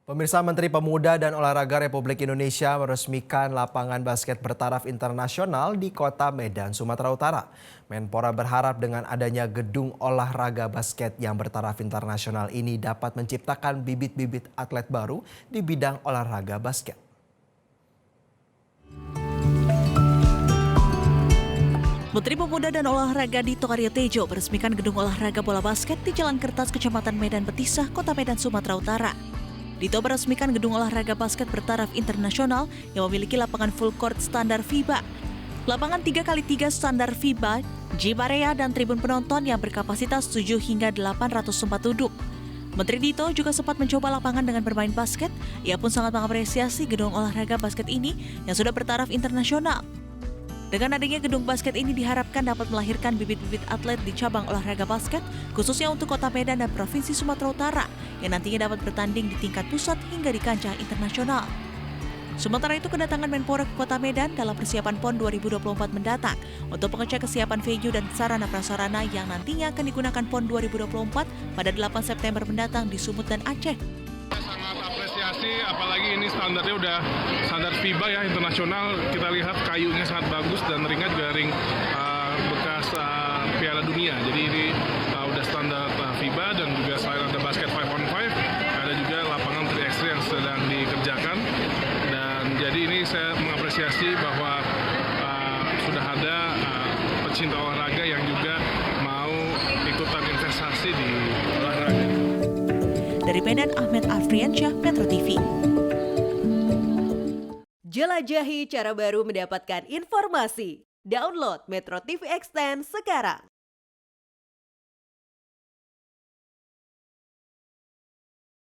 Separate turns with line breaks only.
Pemirsa, Menteri Pemuda dan Olahraga Republik Indonesia meresmikan lapangan basket bertaraf internasional di Kota Medan, Sumatera Utara. Menpora berharap dengan adanya gedung olahraga basket yang bertaraf internasional ini dapat menciptakan bibit-bibit atlet baru di bidang olahraga basket.
Menteri Pemuda dan Olahraga Dito Aryo Tejo meresmikan gedung olahraga bola basket di Jalan Kertas, Kecamatan Medan Petisah, Kota Medan, Sumatera Utara. Dito meresmikan gedung olahraga basket bertaraf internasional yang memiliki lapangan full court standar FIBA, lapangan 3x3 standar FIBA, gym area, dan tribun penonton yang berkapasitas 7 hingga 800 tempat duduk. Menteri Dito juga sempat mencoba lapangan dengan bermain basket. Ia pun sangat mengapresiasi gedung olahraga basket ini yang sudah bertaraf internasional. Dengan adanya gedung basket ini diharapkan dapat melahirkan bibit-bibit atlet di cabang olahraga basket, khususnya untuk Kota Medan dan Provinsi Sumatera Utara, yang nantinya dapat bertanding di tingkat pusat hingga di kancah internasional. Sementara itu, kedatangan Menpora ke Kota Medan dalam persiapan PON 2024 mendatang untuk mengecek kesiapan venue dan sarana prasarana yang nantinya akan digunakan PON 2024 pada 8 September mendatang di Sumut dan Aceh.
Sangat apresiasi, apalagi ini standarnya udah standar FIBA ya, internasional. Kita lihat kayunya sangat bagus dan ringnya juga ring bekas Piala Dunia. Jadi ini udah standar FIBA, dan juga selain ada basket 5-on-5, ada juga lapangan 3x3 yang sedang dikerjakan. Dan jadi ini saya mengapresiasi bahwa sudah ada pecinta olahraga yang juga mau ikutan investasi di olahraga.
Dari Medan, Ahmed Afriansyah, Metro TV.
Jelajahi cara baru mendapatkan informasi. Download Metro TV Extend sekarang.